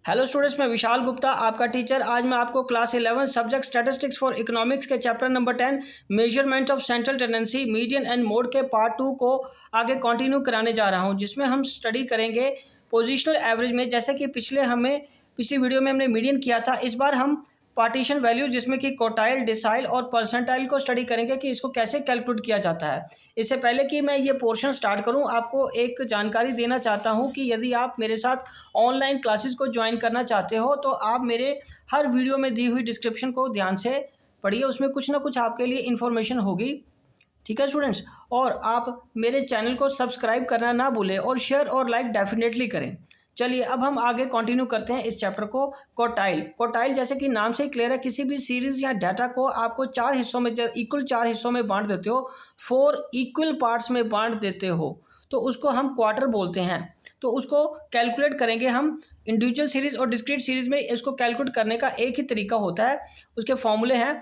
Hello students, मैं विशाल गुप्ता आपका teacher. आज मैं आपको class 11 subject statistics for economics के chapter number 10 measurement of central tendency median and mode के पार्ट 2 को आगे कंटिन्यू कराने जा रहा हूं, जिसमें हम स्टडी करेंगे पोजिशनल एवरेज में। जैसे कि पिछली वीडियो में हमने मीडियन किया था, इस बार हम पार्टीशन वैल्यू जिसमें कि क्वार्टाइल, डिसाइल और परसेंटाइल को स्टडी करेंगे कि इसको कैसे कैलकुलेट किया जाता है। इससे पहले कि मैं ये पोर्शन स्टार्ट करूं, आपको एक जानकारी देना चाहता हूं कि यदि आप मेरे साथ ऑनलाइन क्लासेस को ज्वाइन करना चाहते हो तो आप मेरे हर वीडियो में दी हुई डिस्क्रिप्शन को ध्यान से पढ़िए, उसमें कुछ ना कुछ आपके लिए इन्फॉर्मेशन होगी। ठीक है स्टूडेंट्स, और आप मेरे चैनल को सब्सक्राइब करना ना भूलें और शेयर और लाइक डेफिनेटली करें। चलिए अब हम आगे कंटिन्यू करते हैं इस चैप्टर को। क्वार्टाइल जैसे कि नाम से ही क्लियर है, किसी भी सीरीज या डाटा को आपको चार हिस्सों में इक्वल चार हिस्सों में बांट देते हो, 4 इक्वल पार्ट्स में बांट देते हो, तो उसको हम क्वार्टर बोलते हैं। तो उसको कैलकुलेट करेंगे हम इंडिविजुअल सीरीज और डिस्क्रीट सीरीज में। इसको कैलकुलेट करने का एक ही तरीका होता है, उसके फॉर्मूले हैं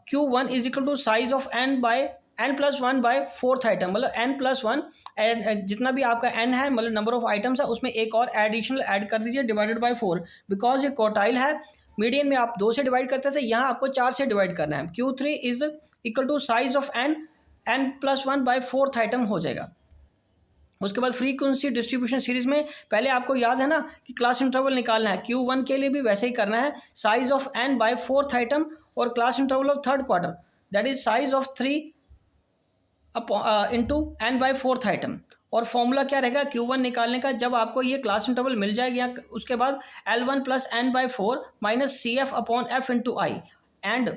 Q1 is equal to size of n by n+1 by fourth item, मतलब n+1 जितना भी आपका n है, मतलब नंबर ऑफ आइटम्स है, उसमें एक और एडिशनल ऐड कर दीजिए डिवाइडेड बाय 4। बिकॉज ये क्वार्टाइल है, मीडियन में आप 2 से डिवाइड करते थे, यहाँ आपको 4 से डिवाइड करना है। Q3 is equal to size of n+1 by fourth item हो जाएगा। उसके बाद फ्रीक्वेंसी डिस्ट्रीब्यूशन सीरीज में पहले आपको याद है ना कि क्लास इंटरवल निकालना है। Q1 के लिए भी वैसे ही करना है, size of n by fourth item और class interval of third quartile, that is size of 3 into n by fourth item. और फॉर्मूला क्या रहेगा Q1 निकालने का, जब आपको ये क्लास इंटरवल मिल जाएगा उसके बाद L1 plus n by 4 minus CF upon F into i, and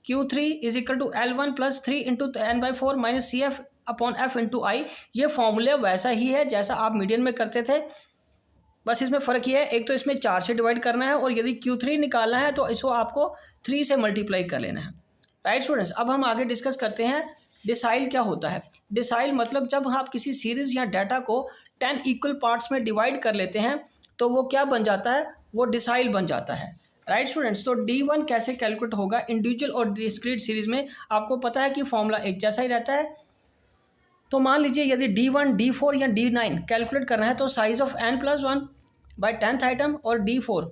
Q3 is equal to L1 plus 3 into n by 4 minus CF upon F into i. ये फॉर्मूला वैसा ही है जैसा आप मीडियन में करते थे, बस इसमें फ़र्क ये है, एक तो इसमें 4 से डिवाइड करना है और यदि Q3 निकालना है तो इसको आपको 3 से मल्टीप्लाई कर लेना है। राइट स्टूडेंट्स, अब हम आगे डिस्कस करते हैं डिसाइल क्या होता है। डिसाइल मतलब जब आप किसी सीरीज या डाटा को 10 इक्वल पार्ट्स में डिवाइड कर लेते हैं तो वो क्या बन जाता है, वो डिसाइल बन जाता है। राइट स्टूडेंट्स, तो D1 कैसे कैलकुलेट होगा इंडिविजुअल और डिस्क्रीट सीरीज में, आपको पता है कि फॉर्मूला एक जैसा ही रहता है। तो मान लीजिए यदि D1, D4 या D9 कैलकुलेट करना है तो size of n+1 by 10th item और D4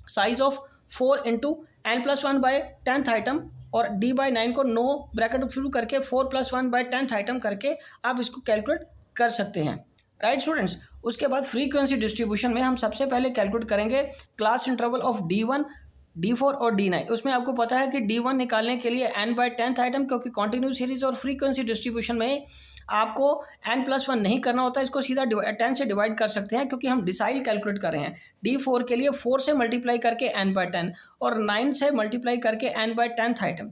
size of 4 into n+1 by 10th item और D/9 को 9 ब्रैकेट शुरू करके 4+1 बाय 10th आइटम करके आप इसको कैलकुलेट कर सकते हैं। राइट स्टूडेंट्स, उसके बाद फ्रीक्वेंसी डिस्ट्रीब्यूशन में हम सबसे पहले कैलकुलेट करेंगे class interval of D1, D4 और D9। उसमें आपको पता है कि D1 निकालने के लिए n बाय 10th आइटम, क्योंकि कॉन्टिन्यूस सीरीज और फ्रीक्वेंसी डिस्ट्रीब्यूशन में आपको n+1 नहीं करना होता, इसको सीधा 10 से डिवाइड कर सकते हैं क्योंकि हम डिसाइल कैलकुलेट कर रहे हैं। D4 के लिए 4 से मल्टीप्लाई करके n बाय 10 और 9 से मल्टीप्लाई करके n बाय 10th आइटम।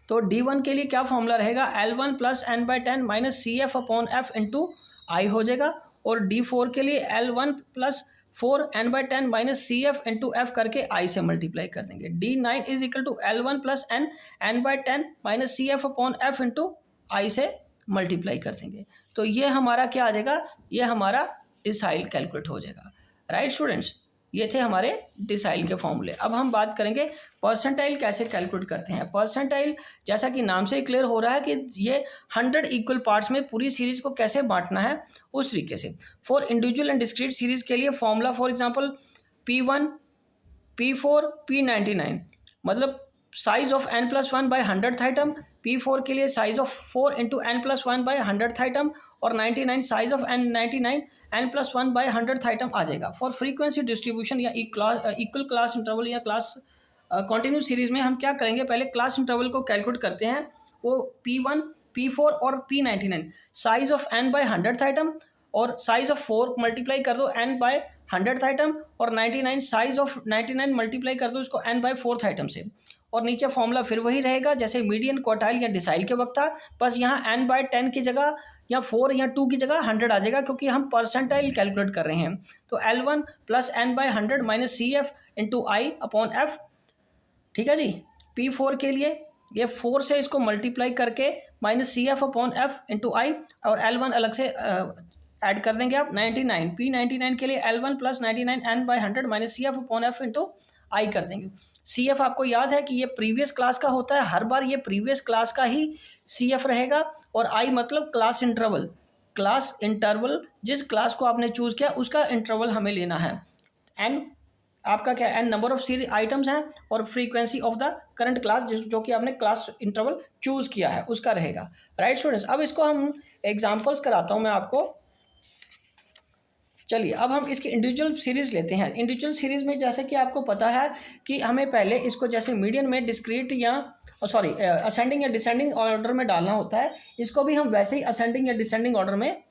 तो D1 के लिए क्या फॉर्मूला रहेगा, L1 plus n by 10 minus CF upon F into i हो जाएगा। और D4 के लिए L1 plus 4 n by 10 minus CF into F करके I से मल्टीप्लाई कर देंगे। D9 is equal to L1 plus n by 10 minus CF upon F into i से मल्टीप्लाई कर देंगे। तो ये हमारा क्या आ जाएगा, ये हमारा डिसाइल कैलकुलेट हो जाएगा। राइट स्टूडेंट्स, ये थे हमारे डिसाइल के फॉर्मूले। अब हम बात करेंगे परसेंटाइल कैसे कैलकुलेट करते हैं। परसेंटाइल जैसा कि नाम से ही क्लियर हो रहा है कि ये 100 इक्वल पार्ट्स में पूरी सीरीज को कैसे बांटना है उस तरीके से। For individual and discrete series के लिए formula for example P1, P4, P99, मतलब size of n+1 by 100th item. P4 के लिए size of 4 into n+1 by 100th item और 99 size of n+1 by 100th item आ जाएगा। For frequency distribution या equal class interval या class continuous series में हम क्या करेंगे, पहले क्लास इंटरवल को कैलकुलेट करते हैं। वो P1, P4 और P99 size of n by 100th item और साइज ऑफ 4 मल्टीप्लाई कर दो n बाय 100th आइटम और 99 साइज ऑफ 99 मल्टीप्लाई कर दो इसको n बाय 4th आइटम से। और नीचे फॉर्मूला फिर वही रहेगा जैसे मीडियन, क्वार्टाइल या डिसाइल के वक्त था, बस यहाँ n बाय 10 की जगह या 4 या 2 की जगह 100 आ जाएगा क्योंकि हम परसेंटाइल कैलकुलेट कर रहे हैं। तो L1 plus n by 100 minus CF into i upon F। ठीक है जी। P4 के लिए ये 4 से इसको मल्टीप्लाई करके minus CF upon F into i और L1 अलग से ऐड कर देंगे आप। 99 P99 के लिए L1 plus 99 n by 100 minus CF upon F into i कर देंगे। CF आपको याद है कि ये प्रीवियस क्लास का होता है, हर बार ये प्रीवियस क्लास का ही CF रहेगा। और आई मतलब क्लास इंटरवल जिस क्लास को आपने चूज़ किया उसका इंटरवल हमें लेना है। एन आपका क्या N number of series items हैं और frequency of the current class जो कि आपने क्लास इंटरवल चूज किया है उसका रहेगा। राइट स्टूडेंट्स, अब इसको हम एग्जांपल्स कराता हूं मैं आपको। चलिए अब हम इसकी इंडिविजुअल सीरीज लेते हैं। इंडिविजुअल सीरीज में जैसे कि आपको पता है कि हमें पहले इसको जैसे मीडियन में डिस्क्रीट या सॉरी असेंडिंग या डिसेंडिंग ऑर्डर में डालना होता है, इसको भी हम वैसे ही असेंडिंग या डिसेंडिंग ऑर्डर में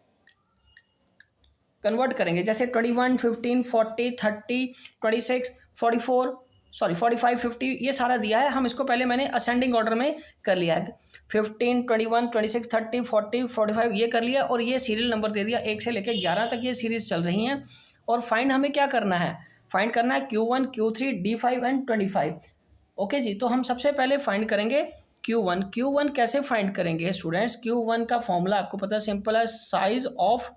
कन्वर्ट करेंगे। जैसे 21, 15, 40, 30, 26, 44 सॉरी 45, 50 ये सारा दिया है। हम इसको पहले मैंने असेंडिंग ऑर्डर में कर लिया है। 15, 21, 26, 30, 40, 45 ये कर लिया और ये सीरियल नंबर दे दिया 1 से लेकर 11 तक ये सीरीज चल रही हैं। और फाइंड हमें क्या करना है, फाइंड करना है Q1, Q3, D5 and 25। Okay जी, तो हम सबसे पहले फाइंड करेंगे Q1। Q1 कैसे फाइंड करेंगे स्टूडेंट्स? Q1 का फॉर्मूला आपको पता है, सिंपल है, साइज ऑफ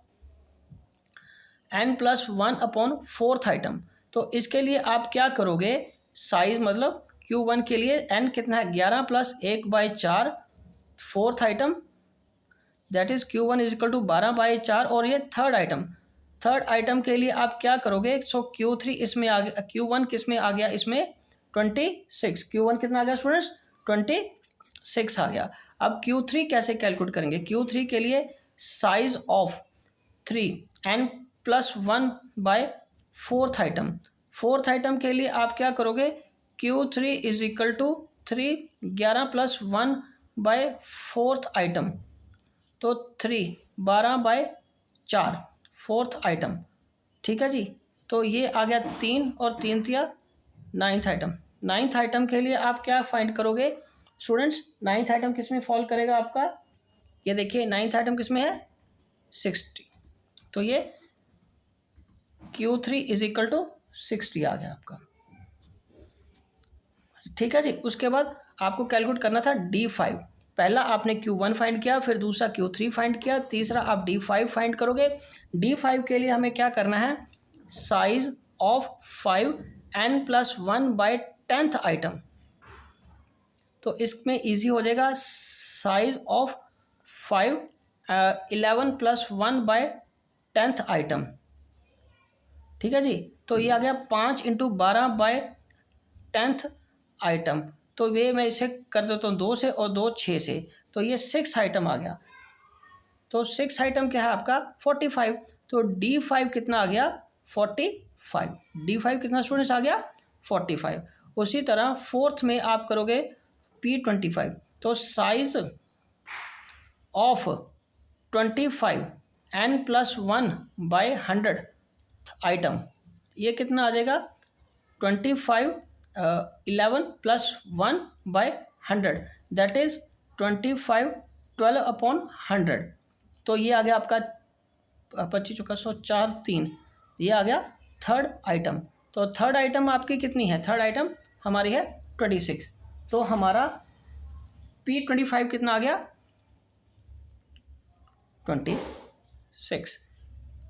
n+1/4 आइटम। तो इसके लिए आप क्या करोगे, साइज मतलब Q1 के लिए n कितना है, 11 + 1/4 fourth item, that is Q1 is equal to 12/4। और ये थर्ड आइटम के लिए आप क्या करोगे, सो Q3 इसमें आ गया, Q1 किस में आ गया, इसमें 26। Q1 कितना आ गया स्टूडेंट्स, 26 आ गया। अब Q3 कैसे कैलकुलेट करेंगे? Q3 के लिए size of 3n+1/4 item. Fourth item के लिए आप क्या करोगे, Q3 is equal to 3, 11 + 1/4 item, तो 3, 12/4 फोर्थ आइटम। ठीक है जी, तो ये आ गया 3 और 3 दिया 9th आइटम। 9th आइटम के लिए आप क्या फाइंड करोगे स्टूडेंट्स? 9th आइटम किस में फॉल करेगा आपका, ये देखिए 9th आइटम किस में है, 60। तो ये Q3 इज इक्वल टू 60 आ गया आपका। ठीक है जी, उसके बाद आपको कैलकुलेट करना था D5। पहला आपने Q1 फाइंड किया, फिर दूसरा Q3 फाइंड किया, तीसरा आप D5 फाइंड करोगे। D5 के लिए हमें क्या करना है, साइज ऑफ 5n+1/10th आइटम। तो इसमें इजी हो जाएगा, साइज ऑफ 11 + 1/10th आइटम। ठीक है जी, तो ये आ गया 5 × 12/10th आइटम। तो ये मैं इसे कर देता हूँ 2 से और 2 6 से, तो ये 6 आइटम आ गया। तो 6 आइटम क्या है आपका, 45। तो D5 कितना आ गया, 45। D5 कितना स्टूडेंट्स आ गया, 45। उसी तरह फोर्थ में आप करोगे P25। तो साइज ऑफ 25 n+1/100 आइटम, ये कितना आ जाएगा, 25 11 + 1/100 दैट इज 25 12/100। तो ये आ गया आपका 25 चौका 100 4 3, ये आ गया थर्ड आइटम। तो थर्ड आइटम आपकी कितनी है, थर्ड आइटम हमारी है 26। तो हमारा P25 कितना आ गया, 26।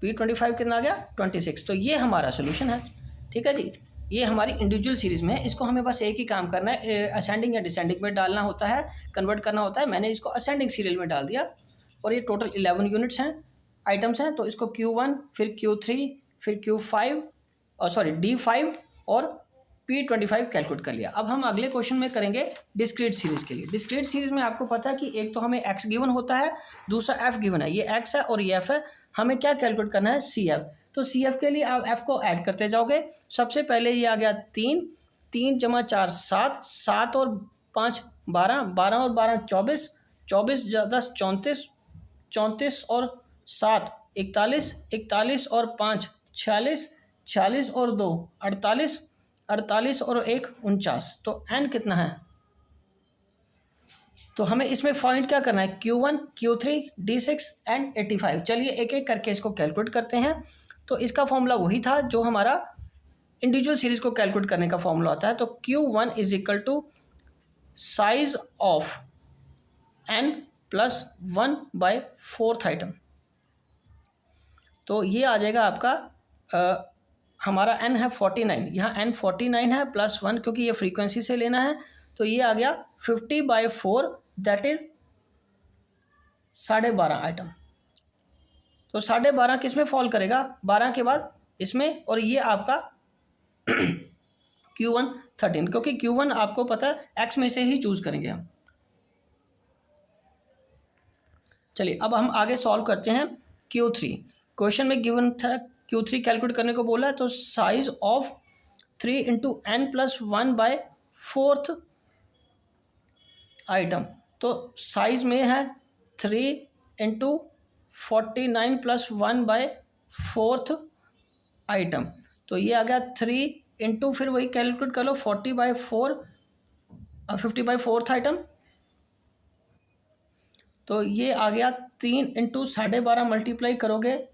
P25 कितना आ गया, 26। तो ये हमारा सोल्यूशन है। ठीक है जी, ये हमारी इंडिविजुअल सीरीज़ में है। इसको हमें बस एक ही काम करना है, असेंडिंग या डिसेंडिंग में डालना होता है, कन्वर्ट करना होता है। मैंने इसको असेंडिंग सीरियल में डाल दिया और ये टोटल 11 यूनिट्स हैं, आइटम्स हैं। तो इसको Q1 फिर Q3 फिर Q5 और सॉरी D5 और P25 कैलकुलेट कर लिया। अब हम अगले क्वेश्चन में करेंगे डिस्क्रीट सीरीज़ के लिए। डिस्क्रीट सीरीज़ में आपको पता है कि एक तो हमें x गिवन होता है, दूसरा f गिवन है, ये x है और ये f है। हमें क्या कैलकुलेट करना है, CF। तो CF के लिए आप f को ऐड करते जाओगे। सबसे पहले ये आ गया 3, 3 + 4 7, 7 और 5 12, 12 और 12 24, 24 + 10 34, 34 और 7 41, 41 और 5 46, 46 और 2 48, 48 और 1 49। तो n कितना है, तो हमें इसमें फाइंड क्या करना है, Q1, Q3, D6 एंड 85। चलिए एक एक करके इसको कैलकुलेट करते हैं। तो इसका फॉर्मूला वही था जो हमारा इंडिविजुअल सीरीज को कैलकुलेट करने का फॉर्मूला होता है। तो Q1 is equal to size of n+1/4 item. तो ये आ जाएगा आपका हमारा n है 49, यहाँ n 49 है +1 क्योंकि ये फ्रीक्वेंसी से लेना है। तो ये आ गया 50/4 दैट इज 12.5 आइटम। तो 12.5 किस में फॉल करेगा, 12 के बाद इसमें, और ये आपका Q1 13, क्योंकि Q1 आपको पता है X में से ही चूज करेंगे हम। चलिए अब हम आगे सॉल्व करते हैं Q3। क्वेश्चन में गिवन था Q3 कैलकुलेट करने को बोला है, तो size of 3 into N plus 1 by fourth item, तो साइज में है 3 into 49 plus 1 by fourth item, तो ये आ गया 3 इंटू, फिर वही कैलकुलेट कर लो 40/4 50/4 आइटम, तो ये आ गया 3 इंटू 12.5 मल्टीप्लाई करोगे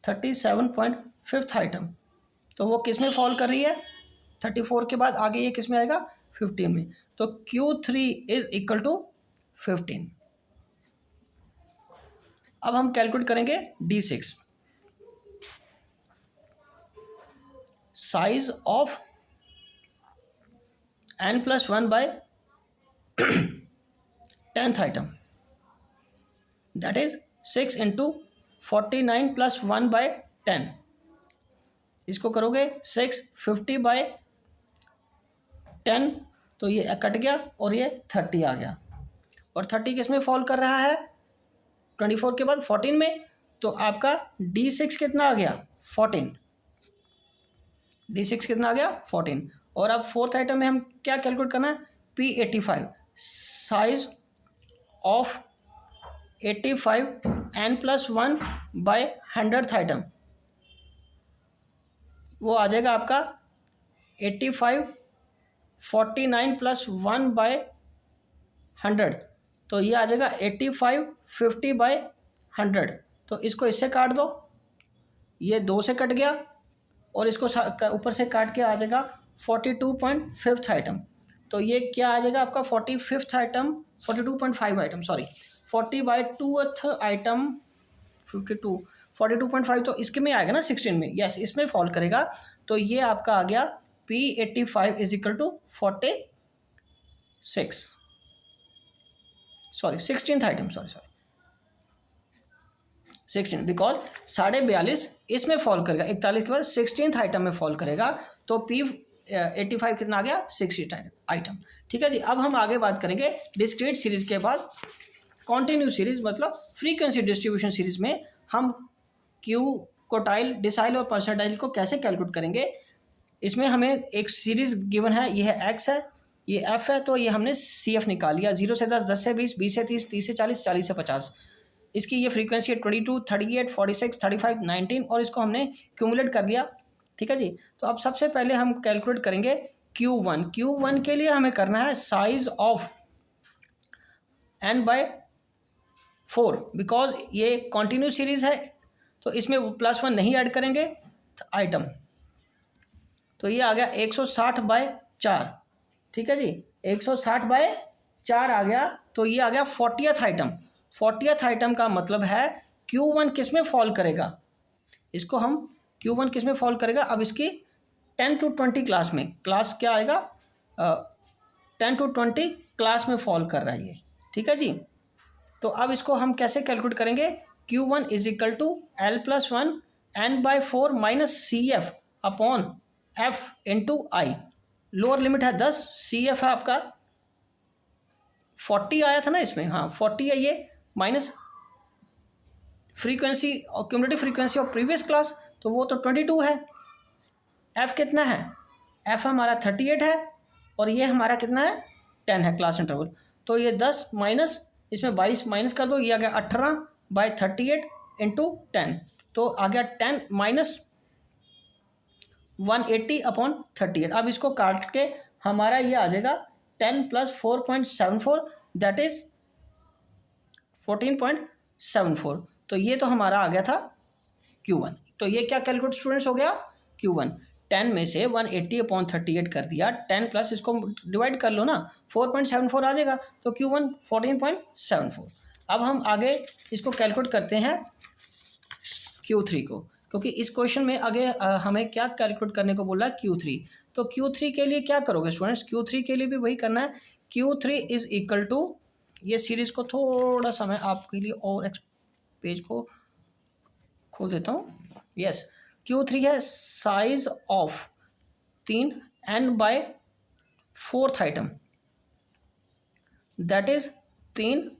37.5 आइटम, तो वो किस में फॉल कर रही है 34 के बाद आगे ये किस में आएगा 15 में, तो Q3 इज इक्वल टू 15। अब हम कैलकुलेट करेंगे D6, size of n plus 1 by 10th item, that is 6 into 49 plus 1 by 10, इसको करोगे 6 50/10, तो ये कट गया और ये 30 आ गया, और 30 किस में फॉल कर रहा है 24 के बाद 14 में, तो आपका D6 कितना आ गया 14, D6 कितना आ गया 14। और अब फोर्थ आइटम में हम क्या कैलकुलेट करना है P85, size of 85 n plus 1 by 100th item, वो आ जाएगा आपका 85 49 प्लस 1 बाय 100, तो ये आ जाएगा 85 50/100, तो इसको इससे काट दो, ये 2 से कट गया, और इसको ऊपर से काट के आ जाएगा 42.5 आइटम, तो ये क्या आ जाएगा आपका 45th item 42.5 item, sorry 40/2th item 42.5, तो इसके में आएगा ना 16 में, यस इसमें फॉल करेगा, तो ये आपका आ गया P85 is equal to 46, sorry 16th item, sorry 16, because 42.5 इसमें फॉल करेगा, 41 के बाद 16th आइटम में फॉल करेगा, तो P85 कितना आ गया 16th आइटम। ठीक है जी, अब हम आगे बात करेंगे डिस्क्रीट सीरीज के बाद कॉन्टिन्यू सीरीज, मतलब फ्रीक्वेंसी डिस्ट्रीब्यूशन सीरीज में हम क्यू कोटाइल डिसाइल और परसेंटाइल को कैसे कैलकुलेट करेंगे। इसमें हमें एक सीरीज गिवन है, ये है एक्स है, ये एफ है, तो ये हमने सी एफ निकाल लिया, 0 से 10, 10 से 20, 20 से 30, 30 से 40, 40 से 50, इसकी ये फ्रीक्वेंसी है 22, 38, 46, 35, 19, और इसको हमने क्यूमुलेट कर लिया। ठीक है जी, तो अब सबसे पहले हम कैलकुलेट करेंगे Q1। Q1 के लिए हमें करना है साइज ऑफ n/4, बिकॉज ये कॉन्टिन्यू सीरीज है, तो इसमें +1 नहीं ऐड करेंगे आइटम, तो ये आ गया 160/4। ठीक है जी, 160/4 आ गया, तो ये आ गया 40th आइटम। 40th आइटम का मतलब है Q1 किस में फॉल करेगा, इसको हम Q1 किस में फॉल करेगा, अब इसकी 10 to 20 क्लास में, क्लास क्या आएगा 10 to 20 क्लास में फॉल कर रहा है ये। ठीक है जी, तो अब इसको हम कैसे कैलकुलेट करेंगे, Q1 is equal to L+1 n/4 minus CF upon F into I, lower limit है 10, CF है आपका 40 आया था ना इसमें, हाँ 40 है ये, माइनस फ्रीक्वेंसी और cumulative frequency of previous class, तो वो तो 22 है, F कितना है, F हमारा 38 है, और ये हमारा कितना है 10 है क्लास इंटरवल, तो ये 10 माइनस इसमें 22 माइनस कर दो, ये आ गया 18/38 इंटू 10, तो आ गया 10 माइनस 180/38। अब इसको काट के हमारा ये आ जाएगा 10 + 4.74, दैट इज 14.74, तो ये तो हमारा आ गया था Q1। तो ये क्या कैलकुलेट स्टूडेंट्स हो गया Q1, 10 में से 180/38 कर दिया, 10 प्लस इसको डिवाइड कर लो ना, 4.74 आ जाएगा, तो Q1 14.74। अब हम आगे इसको कैलकुलेट करते हैं Q3 को, क्योंकि इस क्वेश्चन में आगे हमें क्या कैलकुलेट करने को बोला है Q3, तो Q3 के लिए क्या करोगे स्टूडेंट्स, Q3 के लिए भी वही करना है, Q3 इज इक्वल टू, ये सीरीज को थोड़ा सा मैं आपके लिए और पेज को खोल देता हूँ। यस, Q3 है size of 3 n/4 item, that is 3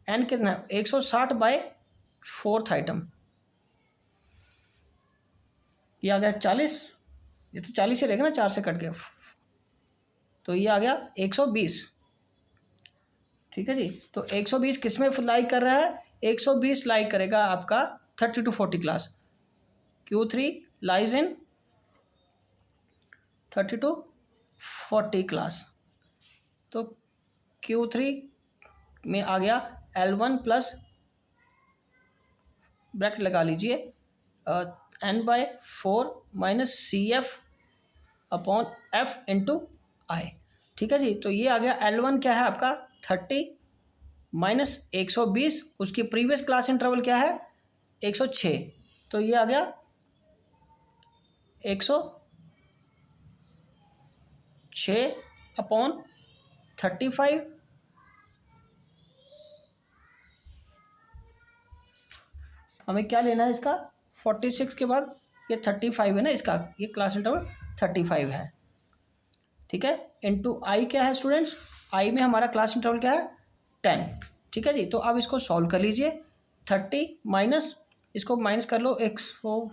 n कितना 160/4 आइटम। ये आ गया 40, ये तो 40 ही रहेगा ना, 4 से कट गया, तो ये आ गया 120। ठीक है जी, तो 120 किस में लाइक कर रहा है? 120 लाइक करेगा आपका 30 to 40 class. Q3 lies in 30 to 40 class. तो Q3 में आ गया L1 प्लस ब्रैकेट लगा लीजिए n/4 minus CF upon F into I. ठीक है जी, तो ये आ गया L1 क्या है आपका 30 माइनस 120, उसकी प्रीवियस क्लास इंटरवल क्या है 106, तो ये आ गया 106 अपॉन 35। हमें क्या लेना है इसका 46 के बाद ये 35 है ना, इसका ये क्लास इंटरवल 35 है। ठीक है, इंटू आई क्या है स्टूडेंट्स, आई में हमारा क्लास इंटरवल क्या है 10। ठीक है जी, तो अब इसको सॉल्व कर लीजिए। 30 माइनस, इसको माइनस कर लो 100,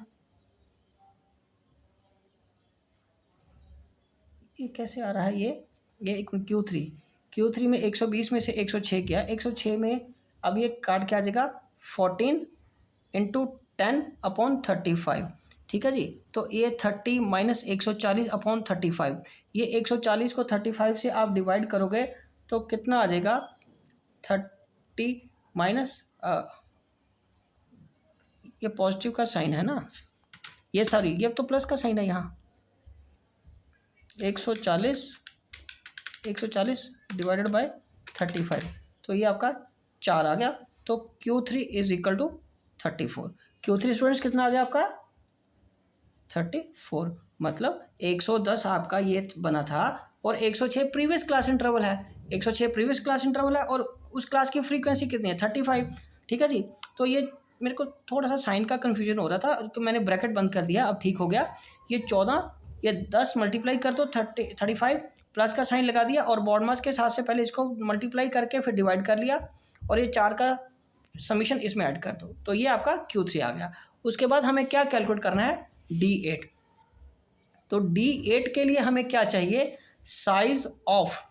ये कैसे आ रहा है ये एक Q3 में 120 में से 106 किया, 106 में अब ये काट के आ जाएगा 14 इंटू 10 अपॉन 35। ठीक है जी, तो ये 30 माइनस 140 अपॉन 35, ये 140 को 35 से आप डिवाइड करोगे तो कितना आ जाएगा 30 माइनस, ये पॉजिटिव का साइन है ना, ये सॉरी ये तो प्लस का साइन है यहाँ, 140 डिवाइडेड बाय 35, तो ये आपका 4 आ गया। तो Q3 is equal to 34। Q3 students कितना आ गया आपका 34, मतलब 110 आपका ये बना था और 106 प्रीवियस क्लास इंटरवल है, 106 प्रीवियस क्लास इंटरवल है और उस क्लास की फ्रीक्वेंसी कितनी है 35। ठीक है जी, तो ये मेरे को थोड़ा सा साइन का कन्फ्यूजन हो रहा था तो मैंने ब्रैकेट बंद कर दिया, अब ठीक हो गया। ये 14, ये 10 मल्टीप्लाई कर दो 35, प्लस का साइन लगा दिया और बॉड मास के हिसाब से पहले इसको मल्टीप्लाई करके फिर डिवाइड कर लिया और ये 4 का समीशन इसमें ऐड कर दो, तो ये आपका Q3 आ गया। उसके बाद हमें क्या कैलकुलेट करना है D8। तो D8 के लिए हमें क्या चाहिए, साइज ऑफ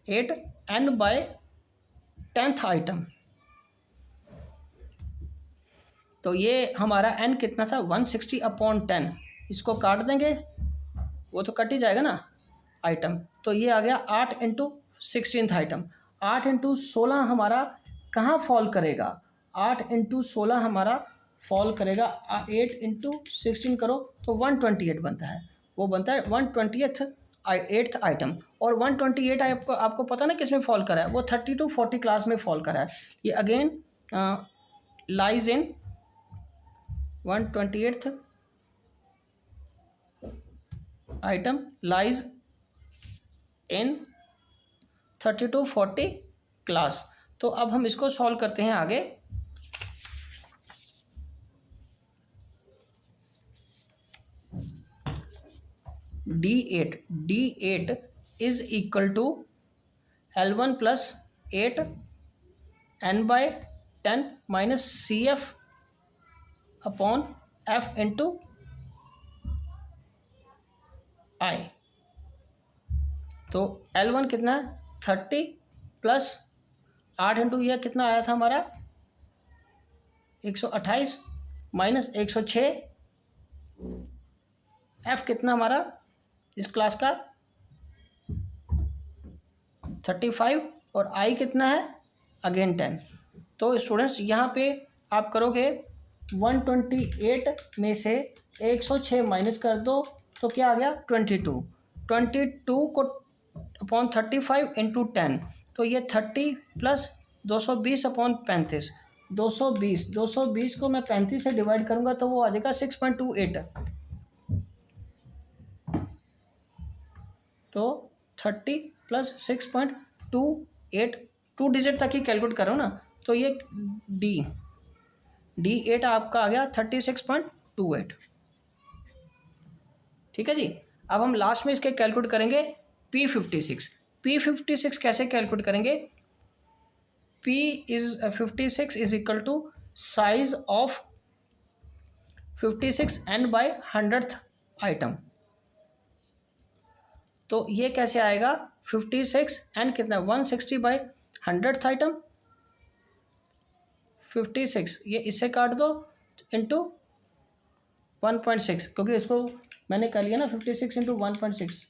8 n/10th आइटम। तो ये हमारा n कितना था 160 अपॉन 10, इसको काट देंगे, वो तो कट ही जाएगा ना आइटम, तो ये आ गया 8 इंटू 16th आइटम। 8 इंटू 16 हमारा कहाँ फॉल करेगा, 8 इंटू 16 हमारा फॉल करेगा 8 इंटू 16 करो तो 128 बनता है, वो बनता है 128th आइटम। और 128 आपको पता ना किस में फॉल करा है, वो 30 to 40 क्लास में फॉल करा है। ये again lies in 128th item lies in 30 to 40 class. तो अब हम इसको सॉल्व करते हैं आगे। D8 is equal to L1 plus 8 n/10 minus CF upon F into I. तो L1 कितना है 30 प्लस 8 इंटू यह कितना आया था हमारा 128 माइनस 106, F कितना हमारा इस क्लास का 35 और I कितना है अगेन 10। तो स्टूडेंट्स यहाँ पे आप करोगे 128 में से 106 माइनस कर दो तो क्या आ गया 22 को अपॉन 35 इंटू 10, तो ये 30 प्लस 220 अपॉन 35, 220 को मैं 35 से डिवाइड करूँगा तो वो आ जाएगा 6.28। तो 30 प्लस 6.28, 2 डिजिट तक ही कैलकुलेट करो ना, तो ये D8 आपका आ गया 36.28। ठीक है जी। अब हम लास्ट में इसके कैलकुलेट करेंगे P56। P56 कैसे कैलकुलेट करेंगे? P56 is equal to size of 56 n by 100th item. तो ये कैसे आएगा? 56 n कितना? 160 बाय 100th आइटम। 56 ये इससे काट दो इंटू 1.6, क्योंकि इसको मैंने कर लिया ना 56 इंटू 1.6,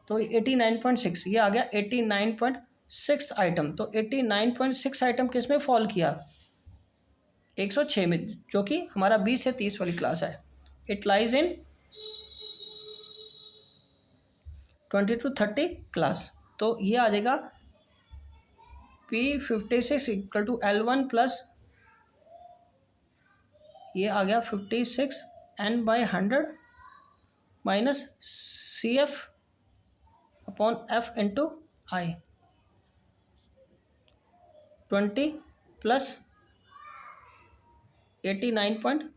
तो 89.6 ये आ गया 89.6 आइटम। तो 89.6 आइटम किस में फॉल किया? 106 में, जो कि हमारा 20 से 30 वाली क्लास है। It lies in 20 to 30 class. तो ये आ जाएगा P56 equal to L1 plus ये आ गया 56 n by 100 minus CF upon F into I. 20 plus 89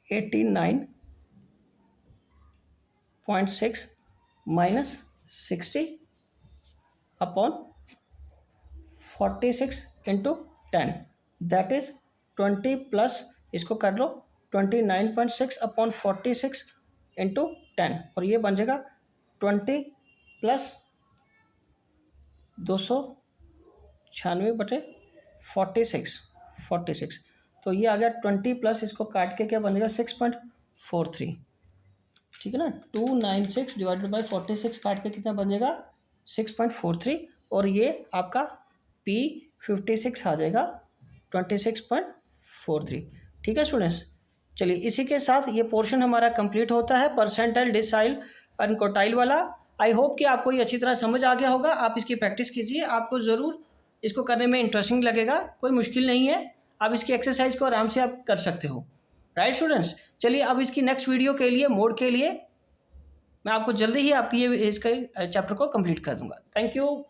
89.6 minus 60 upon 46 into 10, that is 20 plus इसको कर लो 29.6 अपॉन 46 इंटू 10, और ये बन जाएगा 20 प्लस 296/46। तो ये आ गया 20 प्लस इसको काट के क्या बनेगा 6.43। ठीक है ना। 296 डिवाइडेड बाई 46 काट के कितना बन जाएगा 6.43, और ये आपका P56 आ जाएगा 26.43। ठीक है स्टूडेंट्स, चलिए इसी के साथ ये पोर्शन हमारा कंप्लीट होता है परसेंटाइल, डिसाइल एंड क्वार्टाइल वाला। आई होप कि आपको ये अच्छी तरह समझ आ गया होगा। आप इसकी प्रैक्टिस कीजिए, आपको ज़रूर इसको करने में इंटरेस्टिंग लगेगा, कोई मुश्किल नहीं है। आप इसकी एक्सरसाइज को आराम से आप कर सकते हो। राइट स्टूडेंट्स, चलिए अब इसकी नेक्स्ट वीडियो के लिए, मोड के लिए मैं आपको जल्दी ही आपकी ये इसके चैप्टर को कंप्लीट कर दूंगा। Thank you.